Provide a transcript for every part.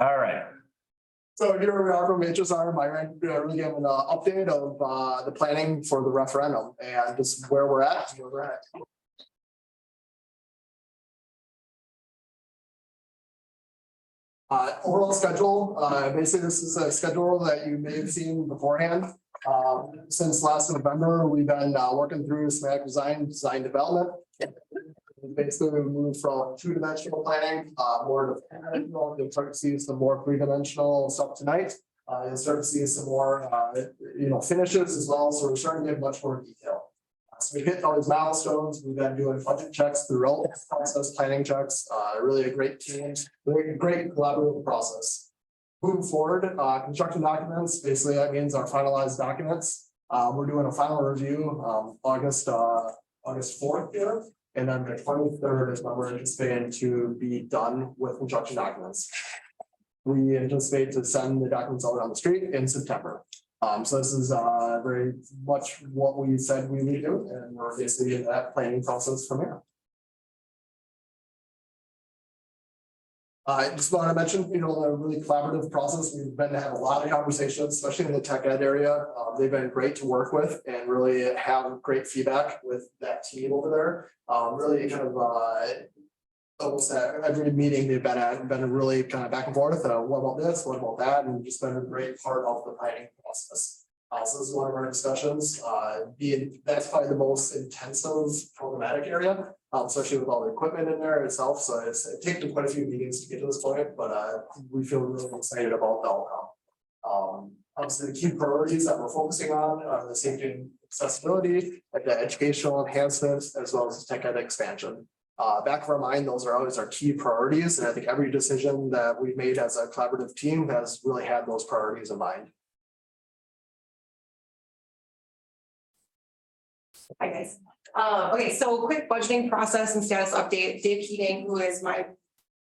All right. So here we are from HSR, Myron, really giving an update of the planning for the referendum and just where we're at. Overall schedule, basically this is a schedule that you may have seen beforehand. Since last November, we've been working through schematic design development. Basically, we moved from two-dimensional planning, more to three-dimensional. You'll start to see some more three-dimensional stuff tonight. You'll start to see some more, finishes as well. So we're starting to get much more detail. So we hit all these milestones. We've been doing budget checks throughout the process, planning checks. Really a great team, really great collaborative process. Moving forward, construction documents. Basically, that means our finalized documents. We're doing a final review August 4th here. And then the 23rd is when we're anticipating to be done with construction documents. We anticipate to send the documents out on the street in September. So this is very much what we said we would do, and we're basically in that planning process from here. I just want to mention, a really collaborative process. We've been to have a lot of conversations, especially in the tech ed area. They've been great to work with and really have great feedback with that team over there. Really kind of almost at every meeting they've been at, been really kind of back and forth. What about this? What about that? And just been a great part of the planning process. So this is one of our discussions. That's probably the most intensive problematic area. Especially with all the equipment in there itself. So it's taken quite a few meetings to get to this point, but we feel really excited about the outcome. Obviously, the key priorities that we're focusing on are the safety and accessibility, like the educational enhancements, as well as the tech ed expansion. Back of our mind, those are always our key priorities. And I think every decision that we've made as a collaborative team has really had those priorities in mind. Hi guys. Okay, so quick budgeting process and status update. Dave Keating, who is my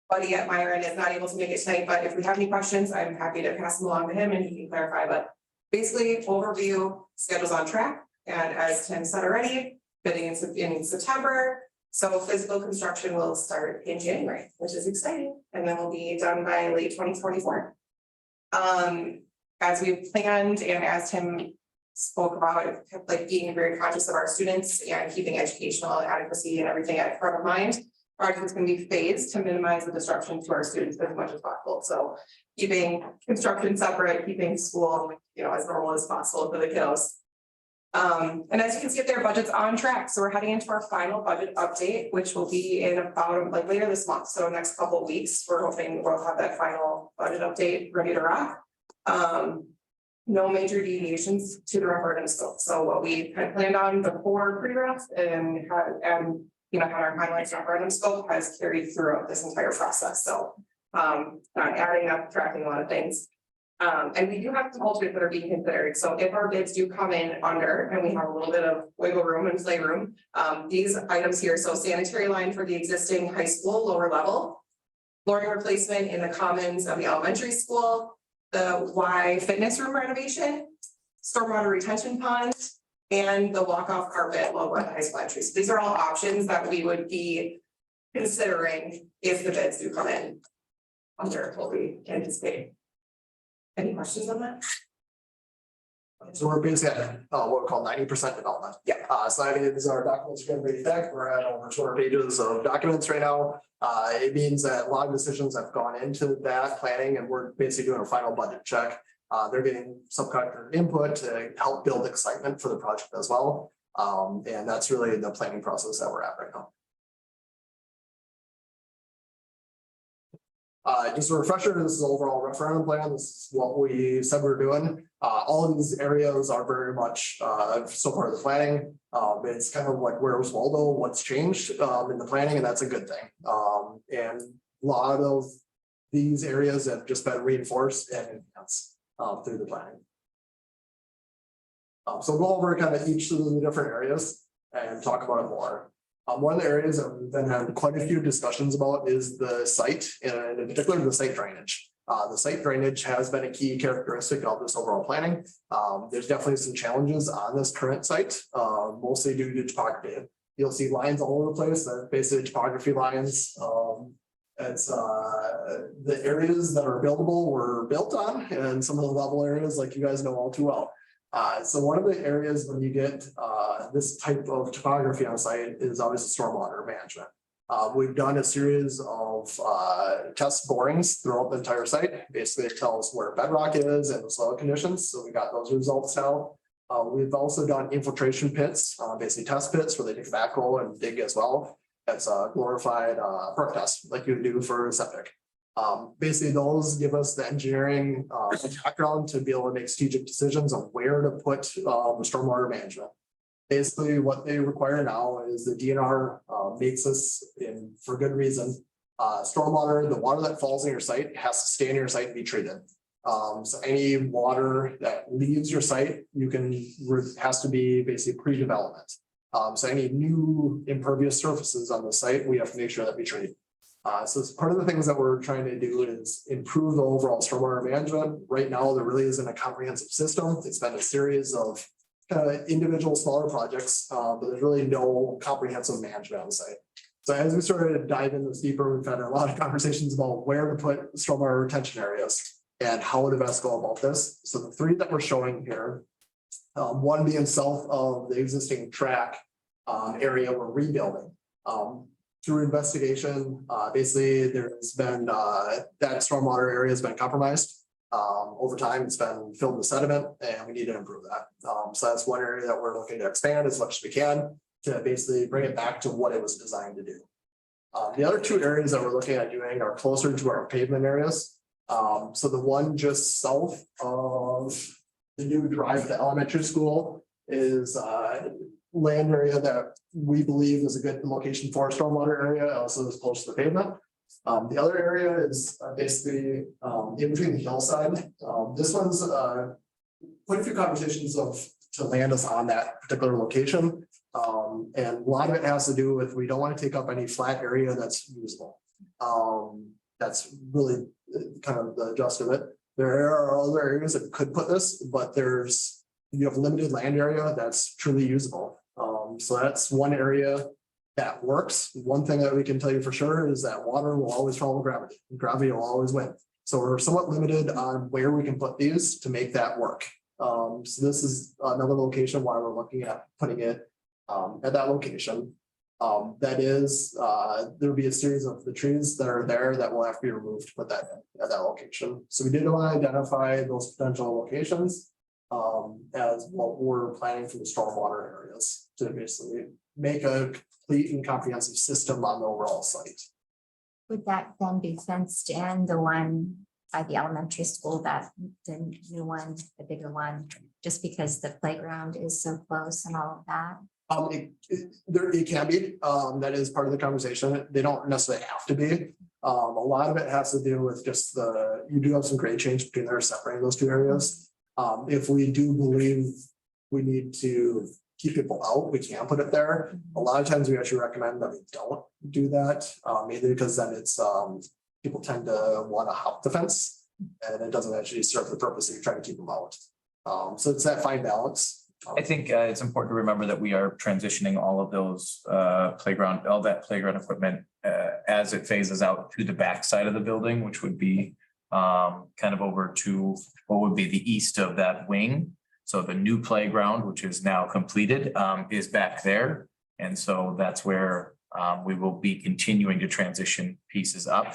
buddy at Myron, is not able to make it tonight, but if we have any questions, I'm happy to pass them along to him and he can clarify. But basically, overview, schedule's on track. And as Tim said already, bidding in September. So physical construction will start in January, which is exciting. And then we'll be done by late 2024. As we planned and as Tim spoke about, like being very conscious of our students and keeping educational adequacy and everything at front of mind. Project is going to be phased to minimize the disruption to our students as much as possible. So keeping construction separate, keeping school, as normal as possible for the kiddos. And as you can see up there, budget's on track. So we're heading into our final budget update, which will be in about later this month. So next couple of weeks, we're hoping we'll have that final budget update ready to rock. No major deviations to the referendum scope. So what we had planned on before pre-ref and had our finalized referendum scope has carried throughout this entire process. So not adding up, tracking a lot of things. And we do have some alternates that are being considered. So if our bids do come in under and we have a little bit of wiggle room and play room, these items here, so sanitary line for the existing high school lower level, flooring replacement in the commons of the elementary school, the Y fitness room renovation, stormwater retention pond, and the walk-off carpet logo at the high school entry. So these are all options that we would be considering if the bids do come in under what we anticipate. Any questions on that? So we're basically at what we call 90% development. Yeah. So I mean, these are documents are going to be back. We're at over 200 pages of documents right now. It means that a lot of decisions have gone into that planning, and we're basically doing a final budget check. They're getting subcontractor input to help build excitement for the project as well. And that's really the planning process that we're at right now. Just a refresher, this is the overall referendum plan. This is what we said we're doing. All of these areas are very much so far the planning. It's kind of like where was Waldo, what's changed in the planning, and that's a good thing. And a lot of these areas have just been reinforced and enhanced through the planning. So we'll go over kind of each of the different areas and talk about it more. One of the areas that we've been having quite a few discussions about is the site, and in particular the site drainage. The site drainage has been a key characteristic of this overall planning. There's definitely some challenges on this current site, mostly due to topography. You'll see lines all over the place, basically topography lines, It's the areas that are buildable were built on, and some of the level areas, like you guys know all too well. So one of the areas when you get this type of topography on site is obviously stormwater management. We've done a series of test borings throughout the entire site. Basically, it tells where bedrock is and the soil conditions. So we got those results now. We've also done infiltration pits, basically test pits where they take a backhoe and dig as well. That's a glorified perk test like you do for septic. Basically, those give us the engineering background to be able to make strategic decisions on where to put the stormwater management. Basically, what they require now is the DNR makes us, in for good reason, stormwater, the water that falls in your site has to stay in your site and be treated. So any water that leaves your site, has to be basically pre-development. So any new impervious surfaces on the site, we have to make sure that we treat. So it's part of the things that we're trying to do is improve the overall stormwater management. Right now, there really isn't a comprehensive system. It's been a series of individual smaller projects, but there's really no comprehensive management on the site. So as we started to dive into this deeper, we've had a lot of conversations about where to put stormwater retention areas and how to best go about this. So the three that we're showing here, one being south of the existing track area we're rebuilding. Through investigation, basically there's been that stormwater area has been compromised. Over time, it's been filled with sediment and we need to improve that. So that's one area that we're looking to expand as much as we can to basically bring it back to what it was designed to do. The other two areas that we're looking at doing are closer to our pavement areas. So the one just south of the new drive to the elementary school is land area that we believe is a good location for a stormwater area, also is close to the pavement. The other area is basically in between the hillside. This one's quite a few conversations to land us on that particular location. And a lot of it has to do with we don't want to take up any flat area that's usable. That's really kind of the gist of it. There are other areas that could put this, but you have limited land area that's truly usable. So that's one area that works. One thing that we can tell you for sure is that water will always follow gravity. Gravity will always win. So we're somewhat limited on where we can put these to make that work. So this is another location why we're looking at putting it at that location. That is, there'll be a series of the trees that are there that will have to be removed to put that in at that location. So we did want to identify those potential locations as what we're planning for the stormwater areas to basically make a complete and comprehensive system on the overall site. Would that then be fenced in, the one by the elementary school, that the new one, the bigger one, just because the playground is so close and all of that? It can be, that is part of the conversation. They don't necessarily have to be. A lot of it has to do with just you do have some grade change between there separating those two areas. If we do believe we need to keep people out, we can put it there. A lot of times we actually recommend that we don't do that, mainly because then it's people tend to want to hop the fence and it doesn't actually serve the purpose that you're trying to keep them out. So it's that fine balance. I think it's important to remember that we are transitioning all of those all that playground equipment as it phases out to the back side of the building, which would be kind of over to what would be the east of that wing. So the new playground, which is now completed, is back there. And so that's where we will be continuing to transition pieces up.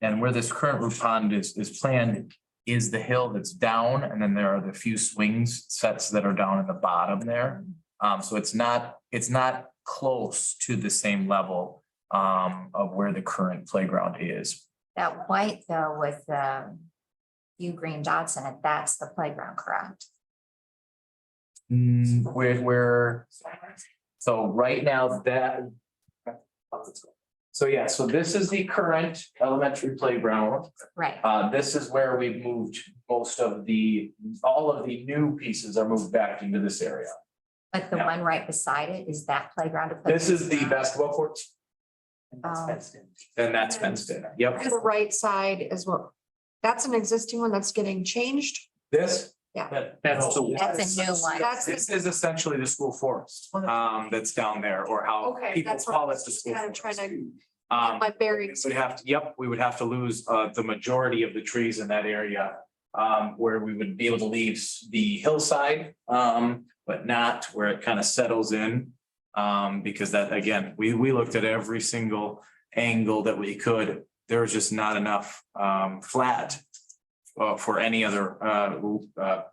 And where this current roof pond is planned is the hill that's down, and then there are the few swings sets that are down at the bottom there. So it's not close to the same level of where the current playground is. That white though with the few green dots in it, that's the playground, correct? So right now so this is the current elementary playground. Right. This is where we've moved all of the new pieces are moved back into this area. But the one right beside it is that playground. This is the basketball courts. And that's fenced in. Yep. The right side is what, that's an existing one that's getting changed. This? Yeah. That's a new one. This is essentially the school forest that's down there, or how Okay, people that's what call I it was the just school kind of forest. trying My berries. Would have to, yep, we would have to lose the majority of the trees in that area. Where we would be able to leave the hillside, but not where it kind of settles in. Because that, again, we looked at every single angle that we could. There was just not enough flat for any other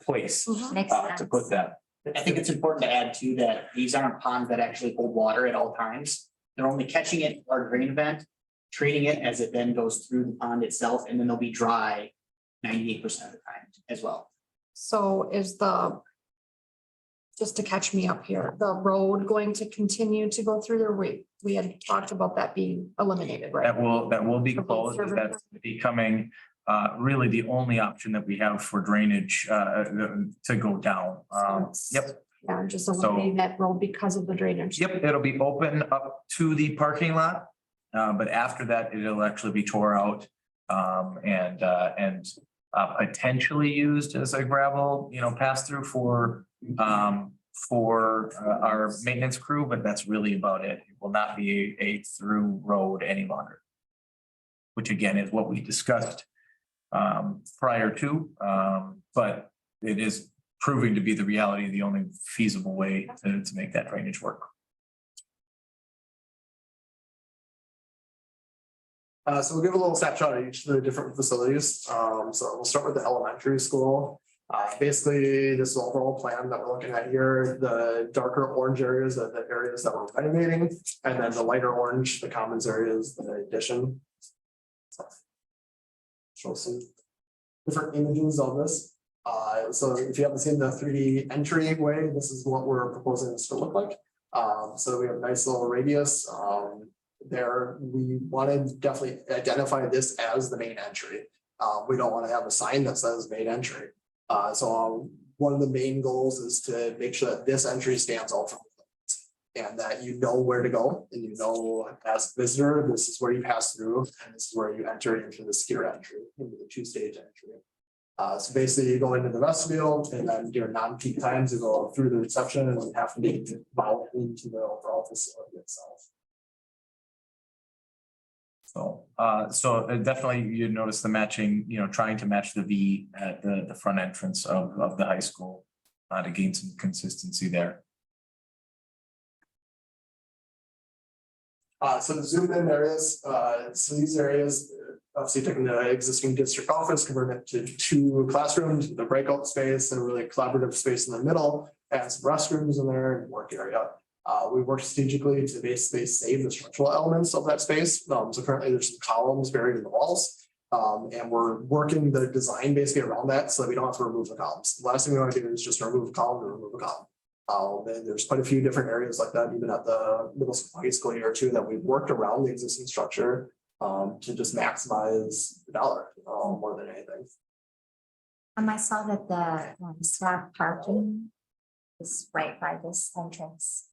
place Makes to sense. put that. I think it's important to add too, that these aren't ponds that actually hold water at all times. They're only catching it for a drain event, treating it as it then goes through the pond itself, and then they'll be dry 98% of the time as well. So is the, just to catch me up here, the road going to continue to go through there? We had talked about that being eliminated, right? That will be For both closed. services? That's becoming really the only option that we have for drainage to go down. Yep. Yeah, just eliminating that road because of the drainage. Yep, it'll be open up to the parking lot, but after that, it'll actually be tore out. And potentially used as a gravel, pass through for our maintenance crew, but that's really about it. It will not be a through road any longer. Which again is what we discussed prior to, but it is proving to be the reality, the only feasible way to make that drainage work. So we'll give a little snapshot of each of the different facilities. So we'll start with the elementary school. Basically, this overall plan that we're looking at here, the darker orange areas are the areas that we're renovating, and then the lighter orange, the commons areas, the addition. Show some different images of this. So if you haven't seen the 3D entryway, this is what we're proposing this to look like. So we have a nice little radius. There, we wanted to definitely identify this as the main entry. We don't want to have a sign that says main entry. So one of the main goals is to make sure that this entry stands out from the and that you know where to go, and you know as a visitor, this is where you pass through, and this is where you enter into the skier entry, into the two-stage entry. So basically you go into the vestibule, and then during non-peak times, you go through the reception and you have to get out into the overall facility itself. So definitely you notice the matching, trying to match the V at the front entrance of the high school to gain some consistency there. So the zoomed in areas, so these areas, obviously taking the existing district office, converting it to 2 classrooms, the breakout space and a really collaborative space in the middle, and some restrooms in there and work area. We work strategically to basically save the structural elements of that space. So currently there's some columns buried in the walls. And we're working the design basically around that so that we don't have to remove the columns. The last thing we want to do is just remove a column and remove a column. And there's quite a few different areas like that, even at the middle school, high school year too, that we've worked around the existing structure to just maximize the dollar more than anything. I saw that the staff parking is right by this entrance.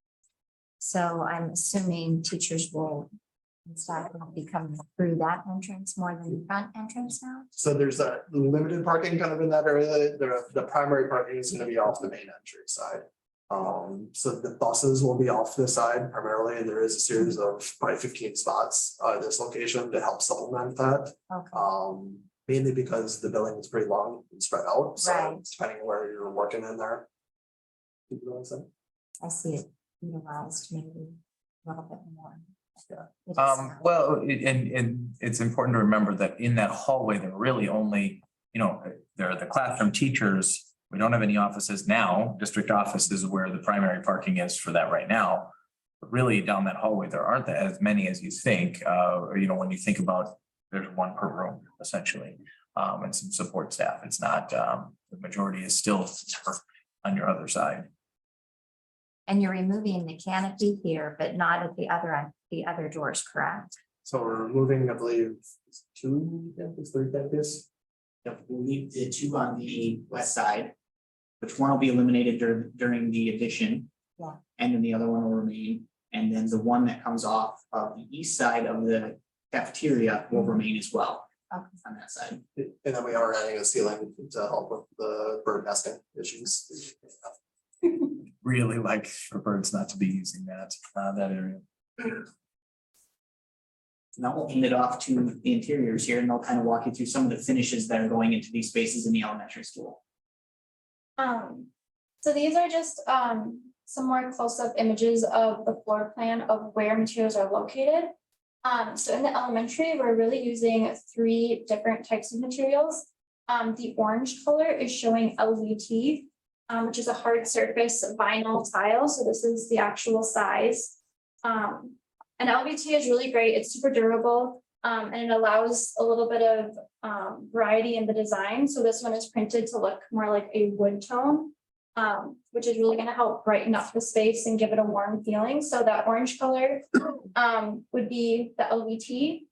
So I'm assuming teachers will, and staff will be coming through that entrance more than the front entrance now. So there's a limited parking kind of in that area. The primary parking is going to be off the main entry side. So the buses will be off this side primarily. There is a series of probably 15 spots at this location to help supplement that. Okay. Mainly because the building is pretty long and spread out. So Right. depending where you're working in there. I see it utilized maybe a little bit more. Yeah. It is, Well, and it's important to remember that in that hallway, they're really only, there are the classroom teachers. We don't have any offices now. District office is where the primary parking is for that right now. But really down that hallway, there aren't as many as you think. When you think about there's one per room essentially, and some support staff. It's not, the majority is still on your other side. And you're removing the canopy here, but not at the other doors, correct? So we're moving, I believe, 2 campus, 3 campus. Yep, we'll leave the 2 on the west side, which one will be eliminated during the addition. Yeah. And then the other one will remain. And then the one that comes off of the east side of the cafeteria will remain as well. Okay. On that side. And then we are adding a ceiling to help with the bird nesting issues. Really like for birds not to be using that area. Now we'll hand it off to the interiors here and they'll kind of walk you through some of the finishes that are going into these spaces in the elementary school. So these are just some more close-up images of the floor plan of where materials are located. So in the elementary, we're really using 3 different types of materials. The orange color is showing LVT, which is a hard surface vinyl tile. So this is the actual size. And LVT is really great. It's super durable. And it allows a little bit of variety in the design. So this one is printed to look more like a wood tone, which is really going to help brighten up the space and give it a warm feeling. So that orange color would be the LVT.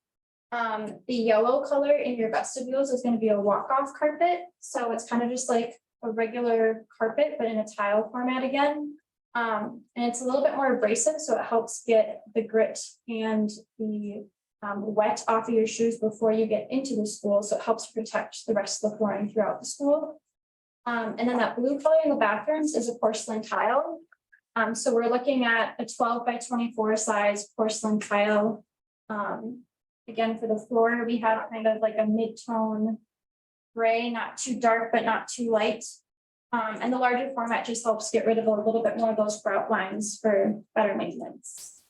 The yellow color in your vestibules is going to be a walk-off carpet. So it's kind of just like a regular carpet, but in a tile format again. And it's a little bit more abrasive, so it helps get the grit and the wet off of your shoes before you get into the school. So it helps protect the rest of the flooring throughout the school. And then that blue color in the bathrooms is a porcelain tile. So we're looking at a 12 by 24 size porcelain tile. Again, for the floor, we have kind of like a mid-tone gray, not too dark, but not too light. And the larger format just helps get rid of a little bit more of those grout lines for better maintenance.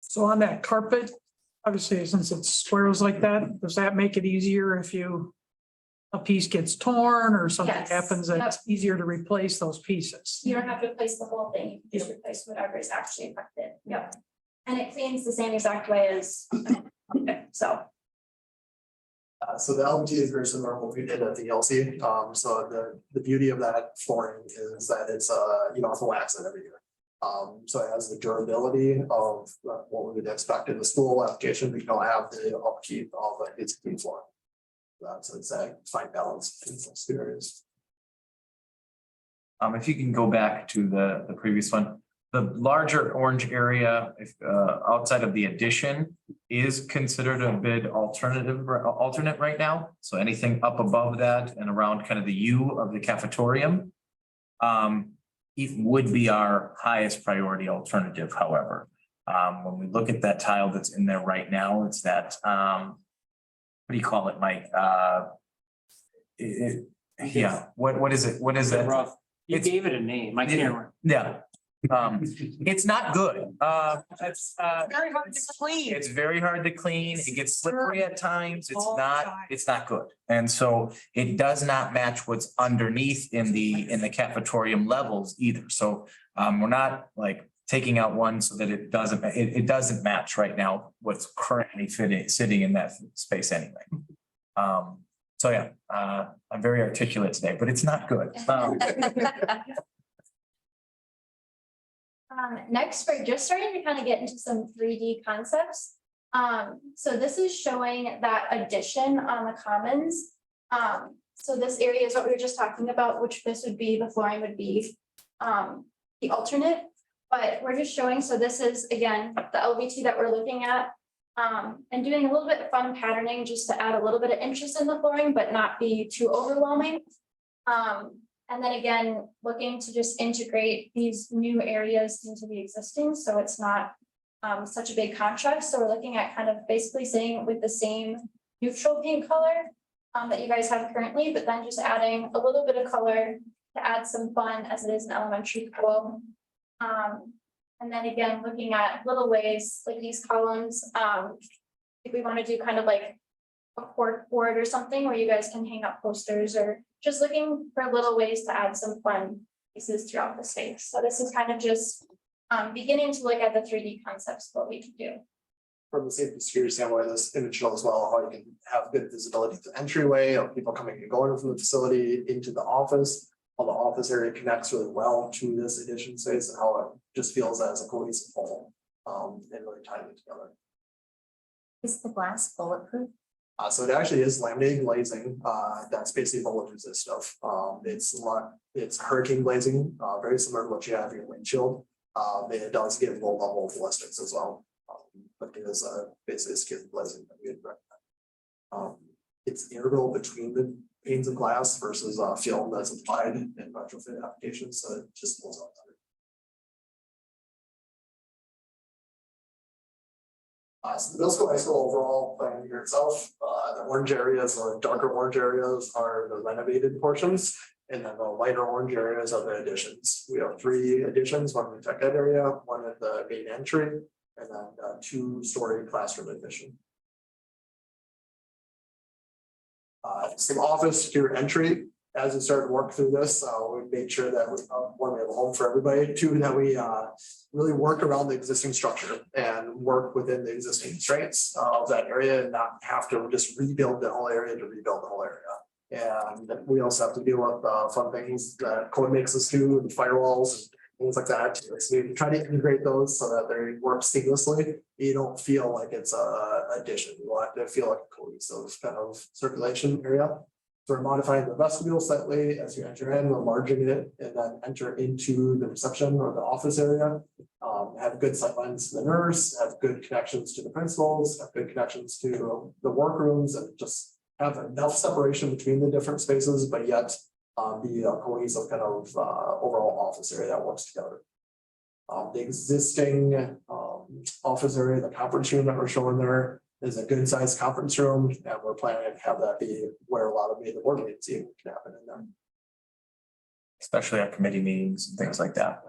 So on that carpet, obviously, since it's squares like that, does that make it easier if a piece gets torn or something Yes. happens, that it's easier to replace those pieces? You don't have to replace the whole thing, you can just replace whatever is actually affected. Yep. And it cleans the same exact way as, so. So the LVT is very similar to what we did at the ELC. So the beauty of that flooring is that it's you don't have to wax it every year. So it has the durability of what we would expect in the school application, but you don't have the upkeep of its clean floor. So it's a fine balance in this experience. If you can go back to the previous one, the larger orange area, if outside of the addition is considered a bit alternate right now. So anything up above that and around kind of the U of the cafetorium. It would be our highest priority alternative, however. When we look at that tile that's in there right now, it's that what do you call it, Mike? Yeah, what is it? What is that? Rough. You It's- gave it a name. I can't remember. Yeah. It's not good. It's Very hard to clean. it's very hard to clean. It gets slippery at times. All the time. It's not good. And so it does not match what's underneath in the cafetorium levels either. So we're not like taking out one so that it doesn't match right now what's currently sitting in that space anyway. So yeah, I'm very articulate today, but it's not good. Next, we're just starting to kind of get into some 3D concepts. So this is showing that addition on the commons. So this area is what we were just talking about, which this would be, the flooring would be the alternate. But we're just showing, so this is, again, the LVT that we're looking at. And doing a little bit of fun patterning just to add a little bit of interest in the flooring, but not be too overwhelming. And then again, looking to just integrate these new areas into the existing, so it's not such a big contrast. So we're looking at kind of basically staying with the same neutral pink color that you guys have currently, but then just adding a little bit of color to add some fun as it is an elementary school. And then again, looking at little ways like these columns, if we want to do kind of like a cork board or something where you guys can hang up posters, or just looking for little ways to add some fun pieces throughout the space. So this is kind of just beginning to look at the 3D concepts, what we can do. From the safety security standpoint, this image shows well how you can have good visibility to the entryway of people coming and going from the facility into the office. How the office area connects really well to this addition space and how it just feels as a cohesive whole and really tying it together. Is the glass bulletproof? So it actually is laminated glazing, that's basically bullet resistive. It's hurricane glazing, very similar to what you have in your windshield. And it does get low level ballistics as well. But it is basically skin glazing that we would recommend. It's integral between the panes of glass versus film that's applied in retrofit applications, so it just pulls out So the middle school, high school overall plan here itself, the orange areas or darker orange areas are the renovated portions. And then the lighter orange areas are the additions. We have 3 additions, one in the tech ed area, one at the main entry, and then a 2-story classroom addition. Some office to your entry. As we started to work through this, we made sure that one, we have a home for everybody, 2, that we really work around the existing structure and work within the existing constraints of that area and not have to just rebuild the whole area to rebuild the whole area. And we also have to deal with fun things that code makes us do, and firewalls, and things like that. So we try to integrate those so that they work seamlessly. You don't feel like it's a addition. You want to feel like a cohesive kind of circulation area. So we're modifying the vestibule slightly as you enter in, enlarging it, and then enter into the reception or the office area. Have good sightlines to the nurse, have good connections to the principals, have good connections to the workrooms, and just have enough separation between the different spaces, but yet be a cohesive kind of overall office area that works together. The existing office area, the conference room that we're showing there, is a good sized conference room, and we're planning to have that be where a lot of the board meetings even can happen in there. Especially at committee meetings and things like that.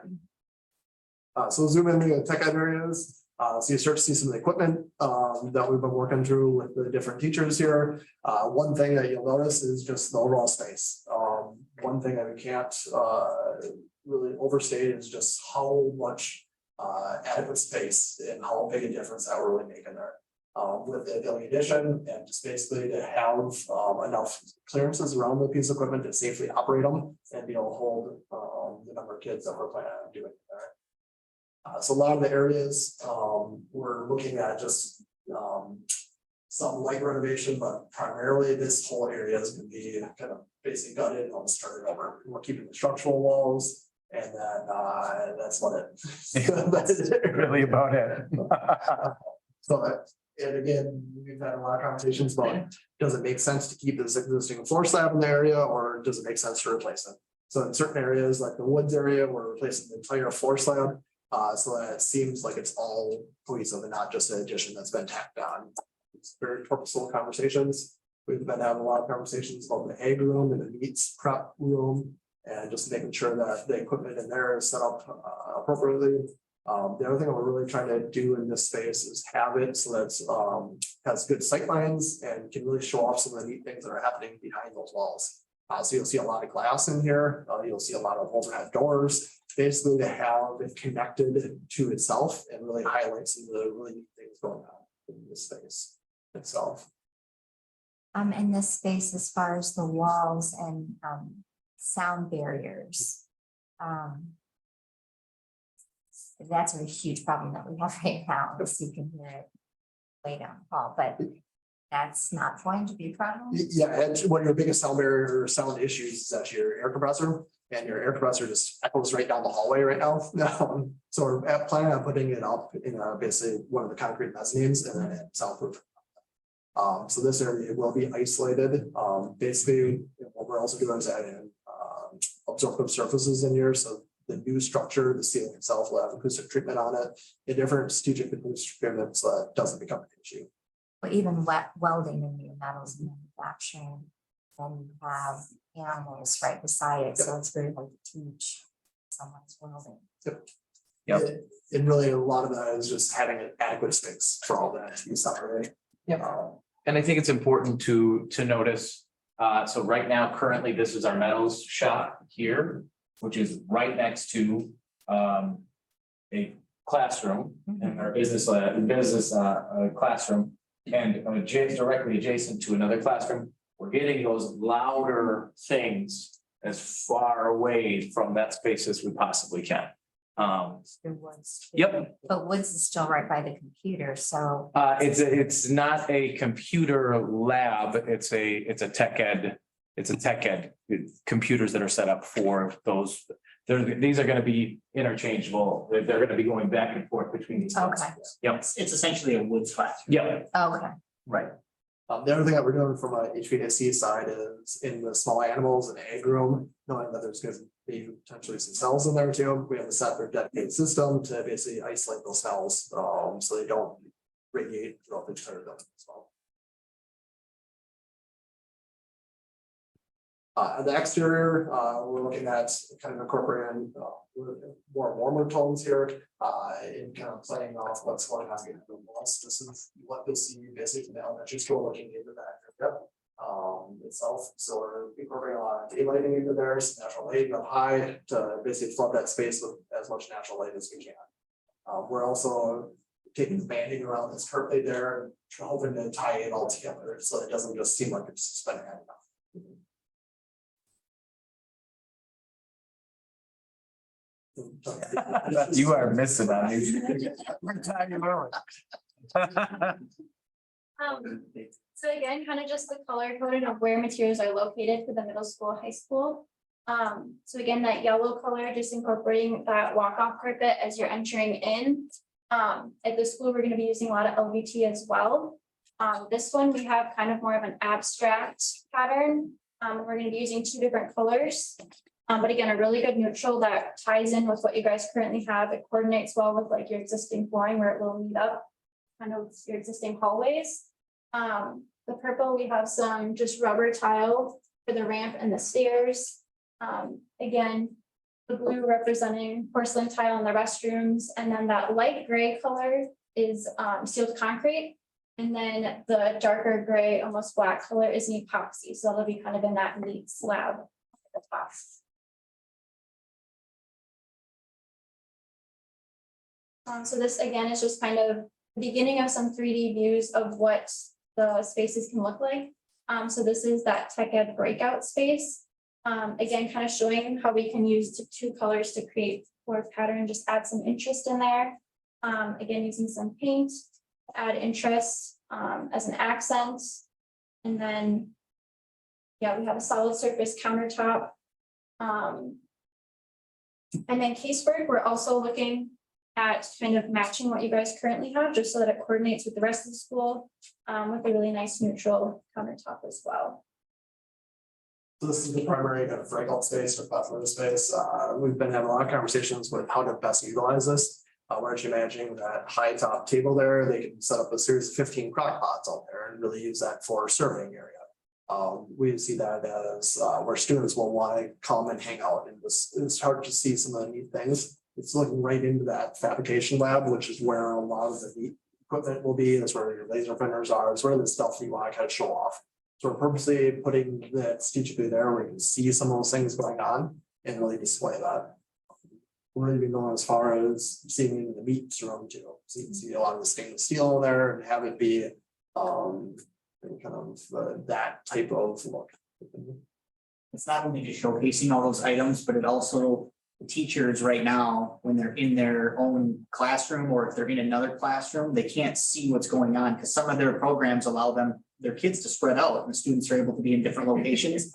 So zoom in the tech ed areas. So you start to see some of the equipment that we've been working through with the different teachers here. One thing that you'll notice is just the overall space. One thing that we can't really overstate is just how much adequate space and how big a difference that we're really making there. With the building addition, and just basically to have enough clearances around the piece of equipment to safely operate them and be able to hold the number of kids that we're planning on doing there. So a lot of the areas we're looking at just some light renovation, but primarily this whole area is going to be kind of basically gutted and started over. We're keeping the structural walls, and then that's what that's Really about it. So, and again, we've had a lot of conversations about, does it make sense to keep this existing floor slab in the area, or does it make sense to replace it? So in certain areas like the woods area, we're replacing the entire floor slab, so that it seems like it's all cohesive and not just an addition that's been tacked on. It's very purposeful conversations. We've been having a lot of conversations about the egg room and the meats prep room, and just making sure that the equipment in there is set up appropriately. The other thing we're really trying to do in this space is have it so that has good sight lines and can really show off some of the neat things that are happening behind those walls. So you'll see a lot of glass in here. You'll see a lot of overhead doors, basically to have it connected to itself and really highlight some of the really neat things going on in this space itself. In this space, as far as the walls and sound barriers, that's a huge problem that we have right now, so you can hear it way down the hall, but that's not going to be a problem. Yeah, and one of your biggest sound barrier or sound issues is actually your air compressor, and your air compressor just echoes right down the hallway right now. So we're planning on putting it up in basically one of the concrete mezzanines and then soundproof. So this area will be isolated. Basically, what we're also doing is adding absorptive surfaces in here, so the new structure, the ceiling itself will have acoustic treatment on it, a different strategic acoustic treatment, so that doesn't become an issue. But even welding in new metals manufacturing, and you have animals right beside it, so it's very hard to teach someone's welding. Yep. And really a lot of that is just having an adequate space for all that to be separated. And I think it's important to notice, so right now, currently, this is our metals shop here, which is right next to a classroom and our business classroom, and directly adjacent to another classroom. We're getting those louder things as far away from that space as we possibly can. Yep. But Woods is still right by the computer, so. It's not a computer lab, it's a tech ed. It's a tech ed, computers that are set up for those. These are going to be interchangeable. They're going to be going back and forth between these. Okay. Yep. It's essentially a woods classroom. Yeah. Okay. Right. The other thing that we're doing from a HVAC side is in the small animals and egg room, knowing that there's going to be potentially some cells in there too. We have a separate dedicated system to basically isolate those cells, so they don't radiate throughout the entire building as well. The exterior, we're looking at kind of incorporating more warmer tones here, and kind of playing off what's going on in the walls. This is what you'll see basically in the elementary school looking into that area, itself. So we're incorporating a lot of daylighting into there, some natural light up high to basically flood that space with as much natural light as we can. We're also taking the banding around this carpet there, and hoping to tie it all together so it doesn't just seem like it's suspended. You are missing on these. So again, kind of just the color coded of where materials are located for the middle school, high school. So again, that yellow color, just incorporating that walk-off carpet as you're entering in. At the school, we're going to be using a lot of LVT as well. This one, we have kind of more of an abstract pattern. We're going to be using 2 different colors. But again, a really good neutral that ties in with what you guys currently have. It coordinates well with like your existing flooring where it will meet up kind of your existing hallways. The purple, we have some just rubber tile for the ramp and the stairs. Again, the blue representing porcelain tile in the restrooms, and then that light gray color is sealed concrete. And then the darker gray, almost black color is an epoxy. So it'll be kind of in that neat slab at the top. So this again is just kind of the beginning of some 3D views of what the spaces can look like. So this is that tech ed breakout space. Again, kind of showing how we can use 2 colors to create floor pattern, just add some interest in there. Again, using some paint, add interest as an accent. And then, yeah, we have a solid surface countertop. And then casework, we're also looking at kind of matching what you guys currently have, just so that it coordinates with the rest of the school, with a really nice neutral countertop as well. So this is the primary kind of breakout space or platform space. We've been having a lot of conversations with how to best utilize this. We're actually imagining that high top table there, they can set up a series of 15 crock pots out there and really use that for serving area. We see that as where students will want to come and hang out, and it's hard to see some of the neat things. It's looking right into that fabrication lab, which is where a lot of the neat equipment will be. That's where your laser printers are. It's where the stuff you want to kind of show off. So we're purposely putting that strategically there where you can see some of those things going on and really display that. We're even going as far as seeing in the meat room too. So you can see a lot of the stainless steel there and have it be kind of that type of look. It's not only just showcasing all those items, but it also, the teachers right now, when they're in their own classroom or if they're in another classroom, they can't see what's going on because some of their programs allow their kids to spread out and the students are able to be in different locations.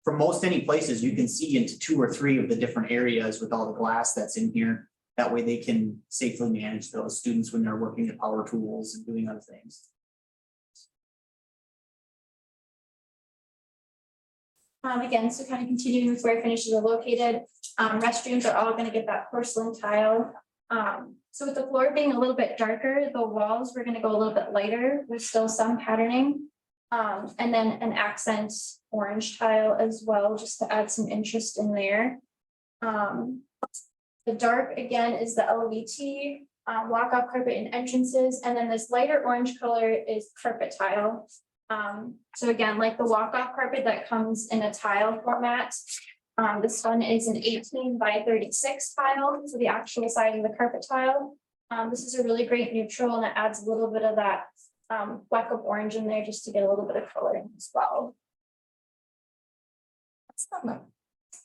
For most any places, you can see into 2 or 3 of the different areas with all the glass that's in here. That way they can safely manage those students when they're working the power tools and doing other things. Again, so kind of continuing with where finishes are located, restrooms are all going to get that porcelain tile. So with the floor being a little bit darker, the walls, we're going to go a little bit lighter with still some patterning. And then an accent orange tile as well, just to add some interest in there. The dark again is the LVT, walk-off carpet and entrances, and then this lighter orange color is carpet tile. So again, like the walk-off carpet that comes in a tile format, this one is an 18 by 36 tile, so the actual size of the carpet tile. This is a really great neutral and it adds a little bit of that fleck of orange in there just to get a little bit of coloring as well. What's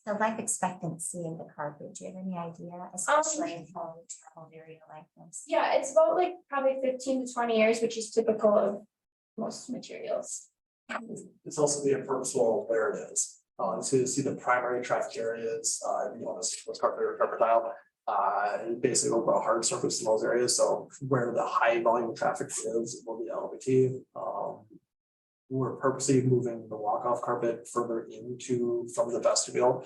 the life expectancy of the carpet? Do you have any idea, especially in a travel area like this? Yeah, it's about like probably 15 to 20 years, which is typical of most materials. It's also the purposeful where it is. So you see the primary traffic areas, you want to see what's carpet or carpet tile. And basically we'll put a hard surface in those areas. So where the high volume traffic is, will be LVT. We're purposely moving the walk-off carpet further from the vestibule.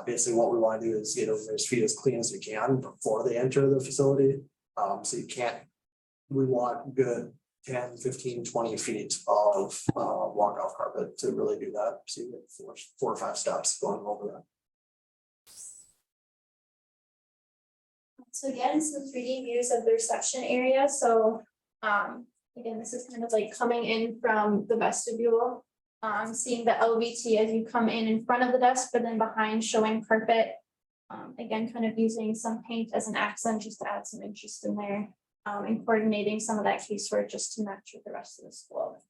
Basically what we want to do is get everybody's feet as clean as we can before they enter the facility. So you can't we want good 10, 15, 20 feet of walkout carpet to really do that. So you get four or five steps going over that. So again, some 3D views of the reception area, so, again, this is kind of like coming in from the vestibule. Seeing the LVT as you come in front of the desk, but then behind showing carpet. Again, kind of using some paint as an accent, just to add some interest in there. And coordinating some of that casework just to match with the rest of the school.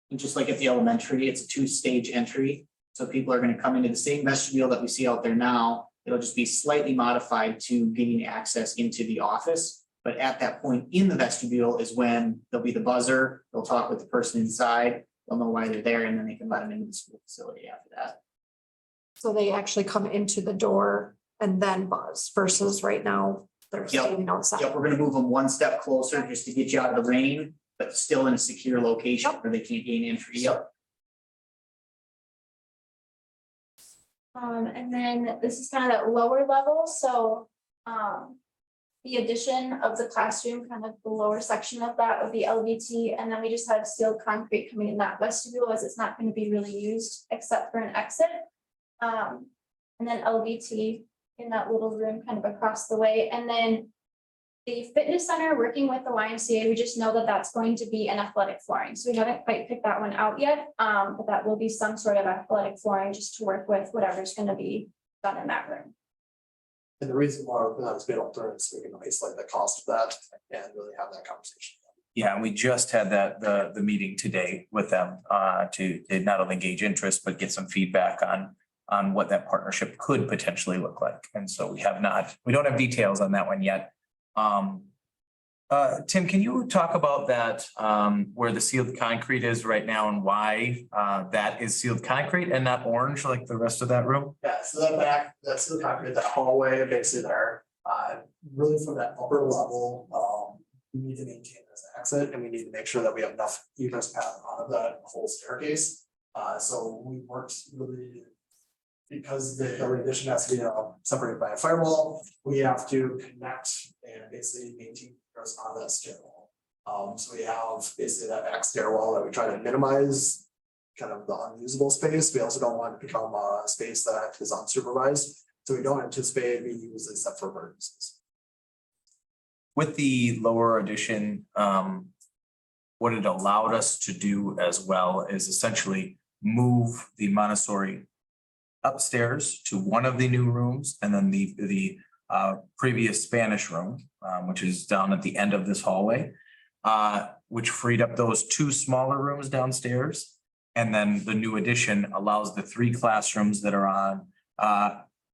And just like at the elementary, it's a two-stage entry. So people are gonna come into the same vestibule that we see out there now. It'll just be slightly modified to gain access into the office. But at that point in the vestibule is when there'll be the buzzer, they'll talk with the person inside, they'll know why they're there, and then they can let them into the school facility after that. So they actually come into the door and then buzz versus right now they're Yep. standing outside. Yep, we're gonna move them one step closer just to get you out of the rain, but still in a secure location where they can't gain entry. Yep. And then this is kind of that lower level, so, the addition of the classroom, kind of the lower section of that would be LVT, and then we just have steel concrete coming in that vestibule as it's not going to be really used except for an exit. And then LVT in that little room kind of across the way, and then the fitness center working with the YMCA, we just know that that's going to be an athletic flooring. So we haven't quite picked that one out yet, but that will be some sort of athletic flooring just to work with whatever's going to be done in that room. And the reason why we're not as big alternatives, so we can isolate the cost of that and really have that conversation. Yeah, and we just had the meeting today with them to not only gauge interest, but get some feedback on what that partnership could potentially look like. And so we don't have details on that one yet. Tim, can you talk about that, where the sealed concrete is right now and why that is sealed concrete and not orange like the rest of that room? Yeah, so that back, that's the concrete, that hallway basically there, really from that upper level, we need to maintain this exit and we need to make sure that we have enough egress path out of that whole staircase. So we worked really, because the addition has to be separated by a firewall, we have to connect and basically maintain egress on that stairwell. So we have basically that back stairwell that we try to minimize kind of the unusable space. We also don't want it to become a space that is unsupervised. So we don't anticipate it being used except for emergencies. With the lower addition, what it allowed us to do as well is essentially move the Montessori upstairs to one of the new rooms, and then the previous Spanish room, which is down at the end of this hallway, which freed up those two smaller rooms downstairs. And then the new addition allows the 3 classrooms that are on,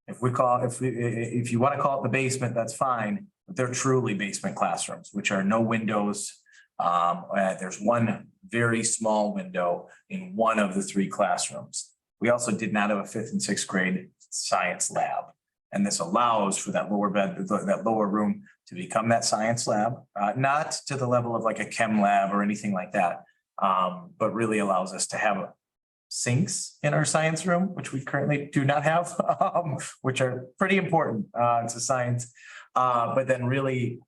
if you want to call it the basement, that's fine, but they're truly basement classrooms, which are no windows. There's one very small window in one of the 3 classrooms. We also did not have a 5th and 6th grade science lab. And this allows for that lower room to become that science lab, not to the level of like a chem lab or anything like that. But really allows us to have sinks in our science room, which we currently do not have, which are pretty important to science. But then really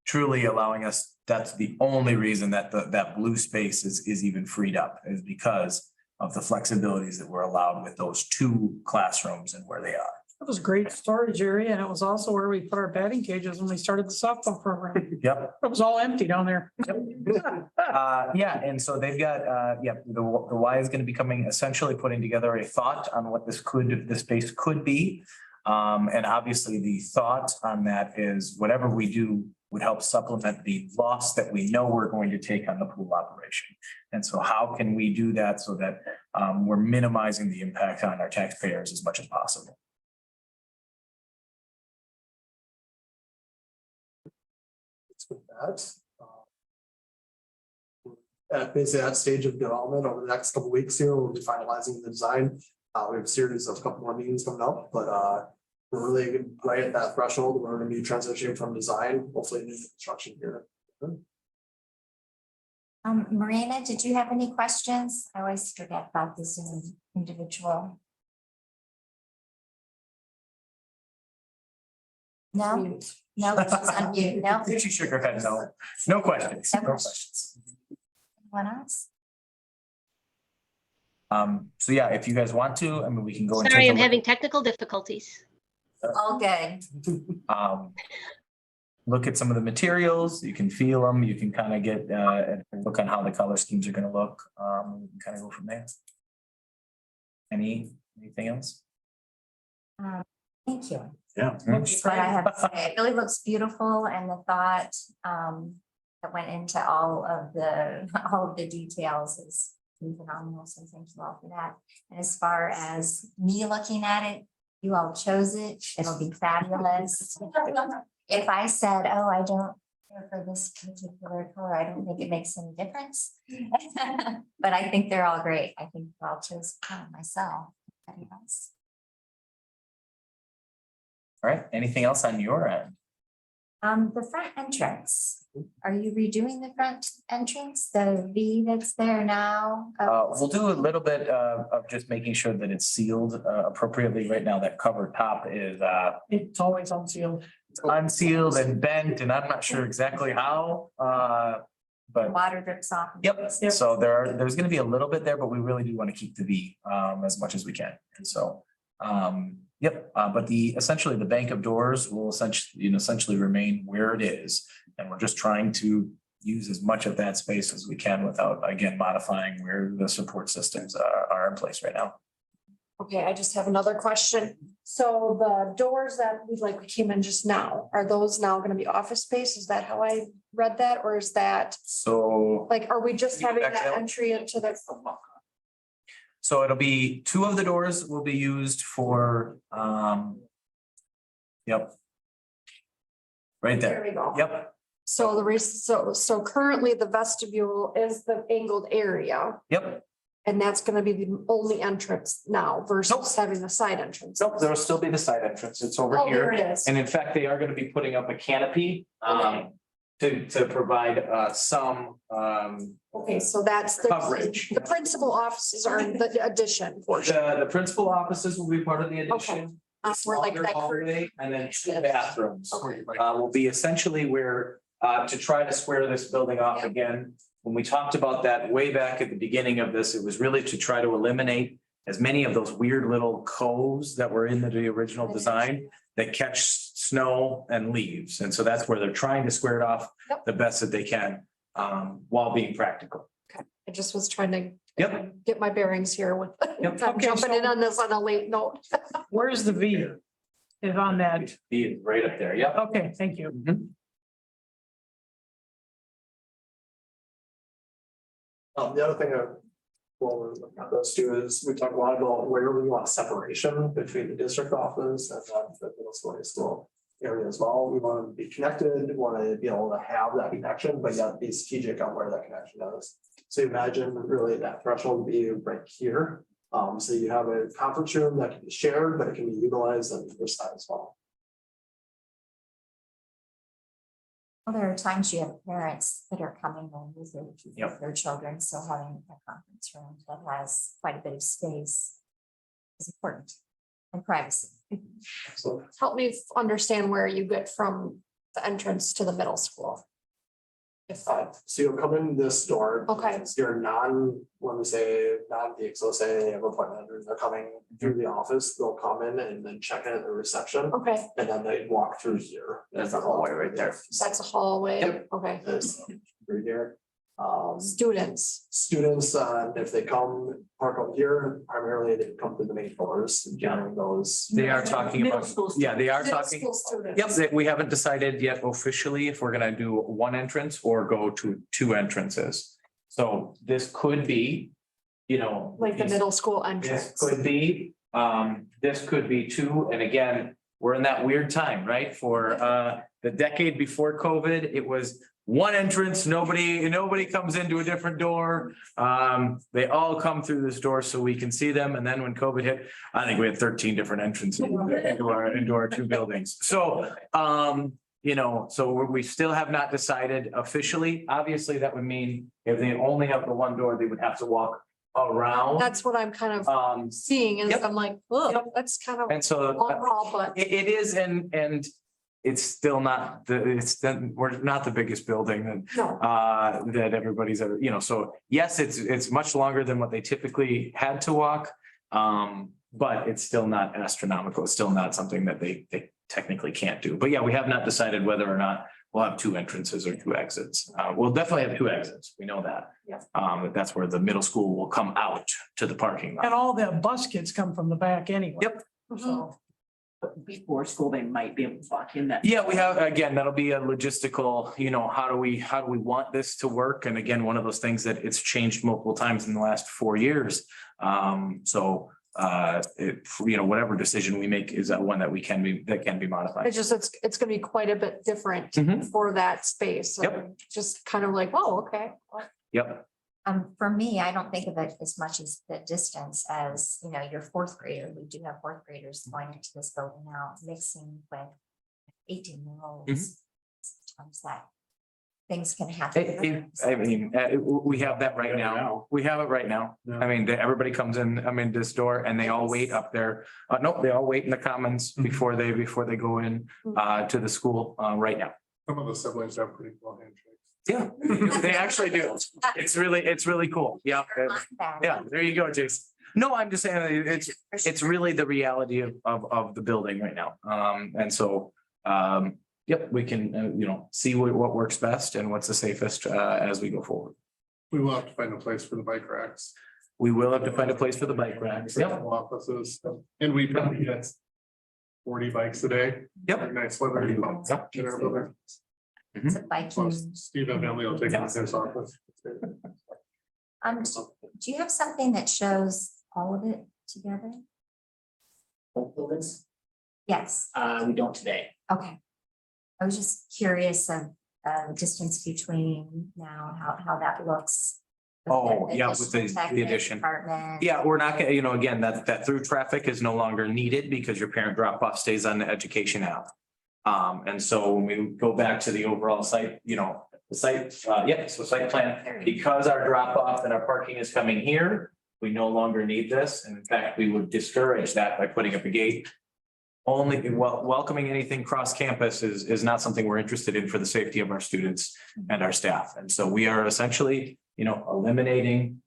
truly allowing us, that's the only reason that that blue space is even freed up, is because of the flexibilities that were allowed with those 2 classrooms and where they are. It was a great storage area, and it was also where we put our batting cages when we started the softball program. Yep. It was all empty down there. Yeah, and so they've got, the Y is gonna be coming, essentially putting together a thought on what this space could be. And obviously the thought on that is whatever we do would help supplement the loss that we know we're going to take on the pool operation. And so how can we do that so that we're minimizing the impact on our taxpayers as much as possible? With that. At basically that stage of development over the next couple of weeks here, we'll be finalizing the design. We have a series of a couple more meetings coming up, but we're really right at that threshold. We're going to be transitioning from design, hopefully into construction here. Marina, did you have any questions? I always forget about this individual. No? No, she's on mute. No. She shook her head, no. No questions. No questions. Anyone else? So yeah, if you guys want to, I mean, we can go and Sorry, take a I'm look. having technical difficulties. All good. Look at some of the materials, you can feel them, you can kind of get a look on how the color schemes are gonna look. We can kind of go from there. Anything else? Thank you. Yeah. That's what I have to say. It really looks beautiful and the thought that went into all of the details is phenomenal. So thank you all for that. And as far as me looking at it, you all chose it. It'll be fabulous. If I said, oh, I don't care for this particular color, I don't think it makes any difference. But I think they're all great. I think I'll choose myself. Anything else? All right, anything else on your end? The front entrance, are you redoing the front entrance, the V that's there now? We'll do a little bit of just making sure that it's sealed appropriately. Right now, that cover top is It's always unsealed. unsealed and bent, and I'm not sure exactly how. But Water drips off. yep, so there's gonna be a little bit there, but we really do want to keep the V as much as we can. And so, yep, but essentially the bank of doors will essentially remain where it is. And we're just trying to use as much of that space as we can without, again, modifying where the support systems are in place right now. Okay, I just have another question. So the doors that we came in just now, are those now gonna be office space? Is that how I read that? Or is that, So. are we just having that Excellent. entry into the? So it'll be, two of the doors will be used for, yep. Right There there, we go. yep, So so currently the vestibule is the angled area. yep. And that's gonna be the only entrance now versus having the side entrance. Nope, there'll still be the side entrance, it's over Oh, there here. it is. And in fact, they are gonna be putting up a canopy, to provide, some, Okay, so that's the. Coverage. The principal offices are in the addition portion. the principal offices will be part of the addition. The Where like smaller that hallway, and then two Yes. bathrooms. Okay. Will be essentially where, to try to square this building off again. When we talked about that way back at the beginning of this, it was really to try to eliminate as many of those weird little coves that were in the original design that catch snow and leaves. And so that's where they're trying to square it off Yep. the best that they can, while being practical. I just was trying to. Yep. Get my bearings here with, Yep. I'm Okay, jumping in so- on this on a late note. Where's the V? Is on that. Be right up there, yep. Okay, thank you. Mhm. The other thing those two is we talk a lot about where we want separation between the district office and the middle school, high school area as well. We want to be connected, we want to be able to have that connection, but yet be strategic on where that connection is. So imagine really that threshold would be right here. So you have a conference room that can be shared, but it can be utilized on the other side as well. Well, there are times you have parents that are coming and using Yep. their children, so having a conference room that has quite a bit of space is important, and privacy. So Help me understand where you get from the entrance to the middle school. If so you'll come in this door. Okay. It's your when we say non-VXO, say they have an appointment, or they're coming through the office, they'll come in and then check in at the reception. Okay, And then they walk through here. There's the hallway right there. that's a hallway. Yep. Okay. This through here. Students. Students, if they come park up here, primarily they come through the main doors, during those. They are talking Middle about, school yeah, they are Middle talking. school students. Yep, we haven't decided yet officially if we're gonna do one entrance or go to two entrances. So this could be, Like the middle school This entrance. could be, this could be two, and again, we're in that weird time, right? For the decade before COVID, it was one entrance, nobody comes into a different door. They all come through this door so we can see them, and then when COVID hit, I think we had 13 different entrances into our two buildings. So, so we still have not decided officially. Obviously, that would mean if they only have the one door, they would have to walk around. That's what I'm kind of seeing, and Yep. I'm like, oh, that's kind of And so long haul, but it is, and it's still not we're not the biggest building No. that everybody's ever, so yes, it's much longer than what they typically had to walk. But it's still not astronomical. It's still not something that they technically can't do. But yeah, we have not decided whether or not we'll have 2 entrances or 2 exits. We'll definitely have 2 exits. We know that. Yeah. That's where the middle school will come out to the parking lot. And all the bus kids come from the back anyway. Yep. So, Before school, they might be able to walk in that. Yeah, we have, again, that'll be a logistical, how do we want this to work? And again, one of those things that it's changed multiple times in the last 4 years. Whatever decision we make is that one that can be modified. It's gonna be quite a bit different Mhm. for that space. So Yep. just kind of like, oh, okay. Yep, For me, I don't think of it as much as the distance as, your 4th grader. We do have 4th graders going into this building now, mixing with 18-year-olds. Sometimes that things can happen. we have that right now. We have it right now. I mean, everybody comes in, this door and they all wait up there. No, they all wait in the commons before they go in to the school right now. Some of the siblings have pretty cool handshakes. Yeah, they actually do. It's really cool. Yeah. Yeah, there you go, Jason. No, I'm just saying it's really the reality of the building right now. And so, yep, we can, see what works best and what's the safest as we go forward. We will have to find a place for the bike racks. We will have to find a place for the bike racks. Yep. Offices, and we probably get 40 bikes a day. Yep. Nice weather. Yep. In our building. It's a biking. Steve and Emily will take it to his office. Do you have something that shows all of it together? Both buildings, Yes, we don't today. okay. I was just curious of the distance between now, how that looks. Oh, yeah, with the additional addition. Department. Yeah, we're not gonna, again, that through traffic is no longer needed because your parent drop off stays on the education app. And so when we go back to the overall site, the site, so site plan, because our drop off and our parking is coming here, we no longer need this. And in fact, we would discourage that by putting up a gate. Only welcoming anything cross campus is not something we're interested in for the safety of our students and our staff. And so we are essentially, eliminating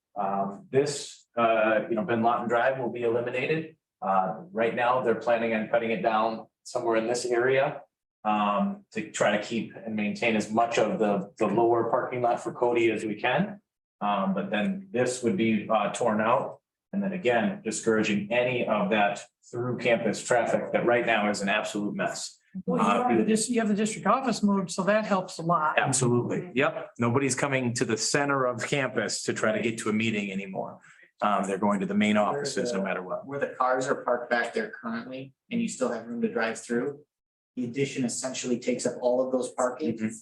this, Bin Laden Drive will be eliminated. Right now, they're planning on cutting it down somewhere in this area to try to keep and maintain as much of the lower parking lot for Cody as we can. But then this would be torn out. And then again, discouraging any of that through campus traffic that right now is an absolute mess. well, you have the district office moved, so that helps a lot. Absolutely. Yep. Nobody's coming to the center of campus to try to get to a meeting anymore. They're going to the main offices no matter what. Where the cars are parked back there currently, and you still have room to drive through. The addition essentially takes up all of those parking. Mhm.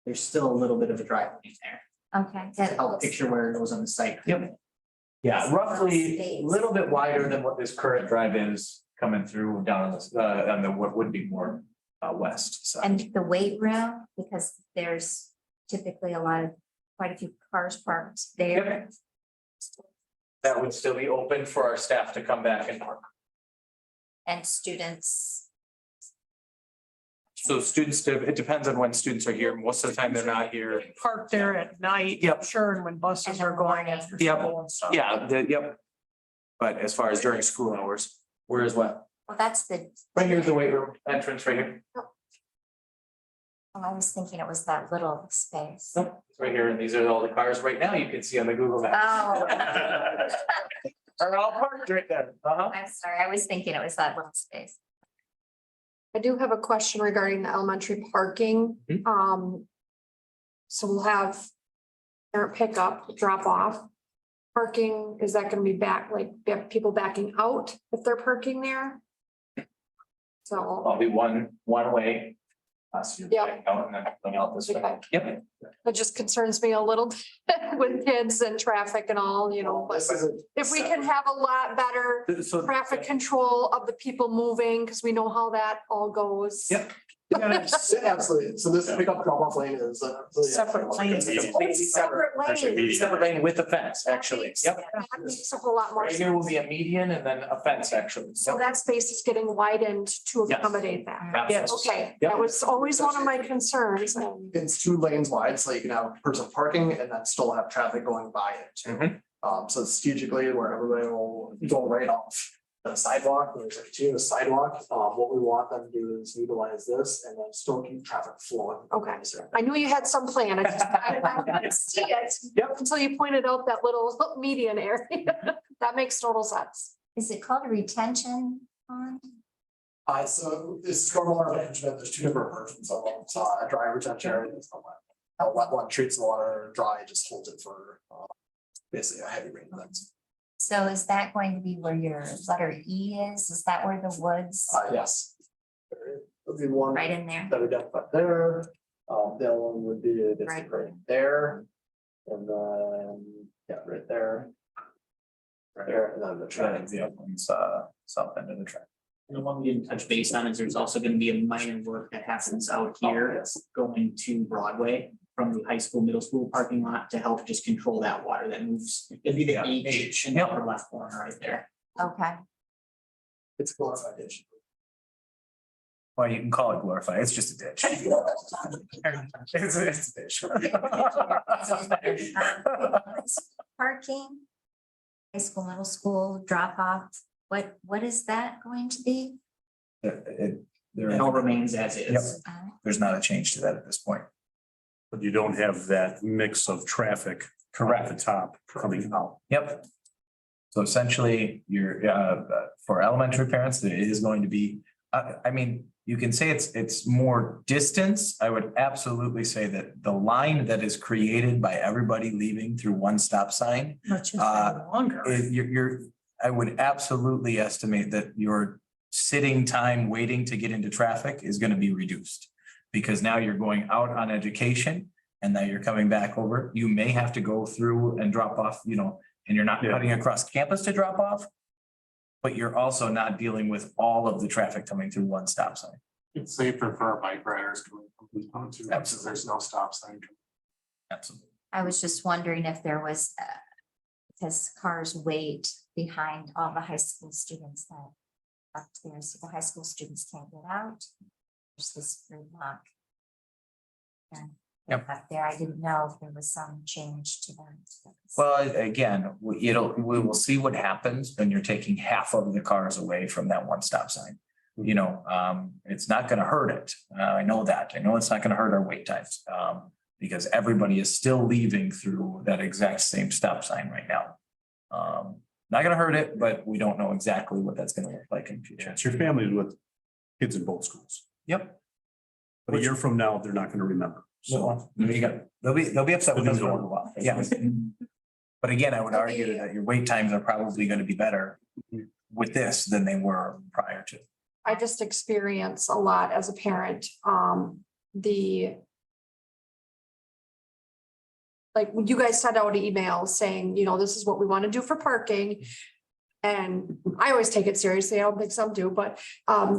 There's still a little bit of a drive lane there. Okay. that I'll looks- picture where it goes on the site. Yep. Yeah, roughly a little bit wider than what this current drive is coming through down on the what would be more west side. And the weight room, because there's typically quite a few cars parked there. That would still be open for our staff to come back and park. And students. So students, it depends on when students are here. Most of the time, they're not here. Parked there at night. Yep. Sure, and when buses are going after Yep. school and stuff. Yeah, yep. But as far as during school hours, where is what? Well, that's the, Right here's the weight room entrance right here. I was thinking it was that little space. Nope, it's right here. And these are all the cars right now you can see on the Google map. Oh. Are all parked right there. I'm sorry, I was thinking it was that little space. I do have a question regarding the elementary parking. Mhm. So we'll have parent pickup, drop off. Parking, is that gonna be back, like, people backing out if they're parking there? So, I'll be one way. So you're Yeah. backing out and then going out this way. Okay. Yep. it just concerns me a little bit with kids and traffic and all, but if we can have a lot better So. traffic control of the people moving, because we know how that all goes. Yep. Absolutely. So this pickup drop off lane is. Separate lanes. Separate lanes. Separate lane with a fence, actually. Yep. That makes a whole lot more Right sense. here will be a median and then a fence, actually. So that space is getting widened to Yes. accommodate that. Yes. Okay, Yep. that was always one of my concerns. It's 2 lanes wide, so you can have person parking and then still have traffic going by it too. Mhm. So strategically where everybody will go right off the sidewalk, there's a continuous sidewalk. What we want them to do is utilize this and then still keep traffic flowing. Okay. I knew you had some plan. I didn't see it. Yep. Until you pointed out that little median area. That makes total sense. Is it called a retention pond? So this stormwater management, there's 2 different versions of them. So a dry retention area is the one. A wet one treats the water, dry just holds it for basically a heavy rain events. So is that going to be where your letter E is? Is that where the woods Yes. There'll be one right in there? that we got up there. The other one would be this Right. right there. And then, yeah, right there. Right there, and then the track. The other one's south end of the track. And the one we didn't touch base on is there's also gonna be a minor work that happens out here going to Broadway from the high school, middle school parking lot to help just control that water that moves. It'd be the Yeah, H in the upper left corner right there. Okay, It's glorified issue. Well, you can call it glorified, it's just a ditch. It's a ditch. parking. High school, middle school, drop off, what is that going to be? It all remains as is. There's not a change to that at this point. But you don't have that mix of traffic. At the top coming out. Yep. So essentially, you're, for elementary parents, there is going to be, I mean, you can say it's more distance. I would absolutely say that the line that is created by everybody leaving through one stop sign, Longer. I would absolutely estimate that your sitting time waiting to get into traffic is going to be reduced. Because now you're going out on education and now you're coming back over. You may have to go through and drop off, and you're not Yeah. cutting across campus to drop off. But you're also not dealing with all of the traffic coming through one stop sign. It's safer for our bike riders coming from the town too, because there's no stop sign. Absolutely. I was just wondering if there was, because cars wait behind all the high school students that up there, so the high school students can't get out. There's this through block. And Yep. up there, I didn't know if there was some change to that. Well, again, we will see what happens when you're taking half of the cars away from that one stop sign. It's not gonna hurt it. I know that. I know it's not gonna hurt our wait times. Because everybody is still leaving through that exact same stop sign right now. Not gonna hurt it, but we don't know exactly what that's gonna look like in the future. It's your families with kids in both schools. Yep. But a year from now, they're not gonna remember. So There you go. They'll be upset with us for a little while. Yeah. But again, I would argue that your wait times are probably gonna be better with this than they were prior to. I just experience a lot as a parent, like, when you guys send out an email saying, this is what we want to do for parking. And I always take it seriously. I don't think some do, but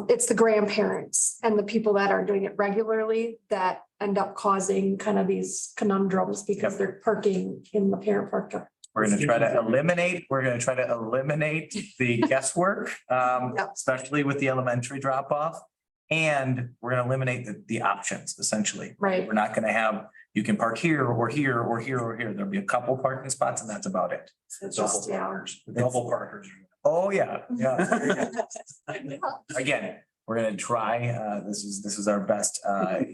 it's the grandparents and the people that are doing it regularly that end up causing kind of these conundrums because they're parking in the parent park. We're gonna try to eliminate the guesswork, especially with the elementary drop off. And we're gonna eliminate the options essentially. Right. We're not gonna have, you can park here or here or here or here. There'll be a couple parking spots and that's about it. Just, yeah. double parkers. Oh, yeah, yeah. Again, we're gonna try, this is our best, our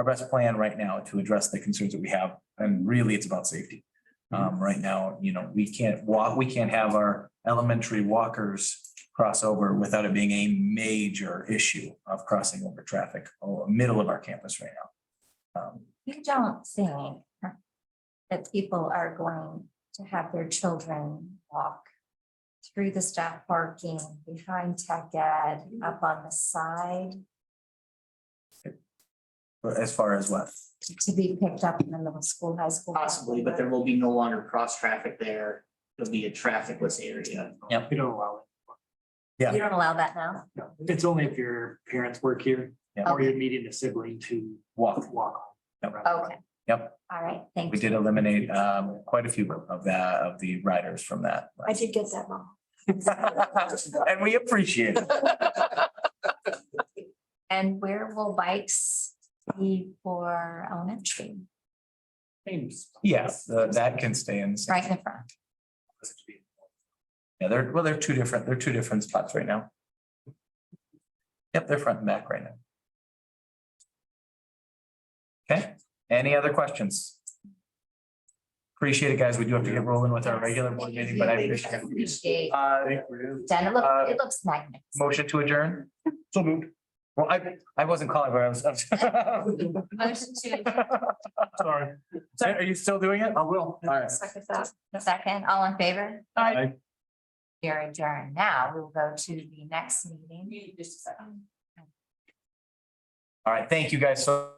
best plan right now to address the concerns that we have. And really, it's about safety. Right now, we can't have our elementary walkers cross over without it being a major issue of crossing over traffic, middle of our campus right now. You don't think that people are going to have their children walk through the staff parking behind tech ed up on the side As far as what? to be picked up in the middle school, high school? Possibly, but there will be no longer cross traffic there. There'll be a trafficless area. We don't allow You don't allow that now? No, it's only if your parents work here. Yeah. Or you're meeting a sibling to Walk. walk. Okay, Yep, all right, thank we you. did eliminate quite a few of the riders from that. I did get that, Mom. And we appreciate it. And where will bikes be for elementary? Yes, that can stay in the same. Right in the front. Yeah, they're two different spots right now. Yep, they're front and back right now. Okay, any other questions? Appreciate it, guys. We do have to get rolling with our regular board meeting, but I appreciate it. Appreciate. Uh, Then it looks magnificent. motion to adjourn? So moved. Well, I wasn't calling, but I was. Motion to Sorry. Are you still doing it? I will. All right. Second that. second, all in favor? Aye. We are adjourned. Now we will go to the next meeting. Just a second. All right, thank you guys so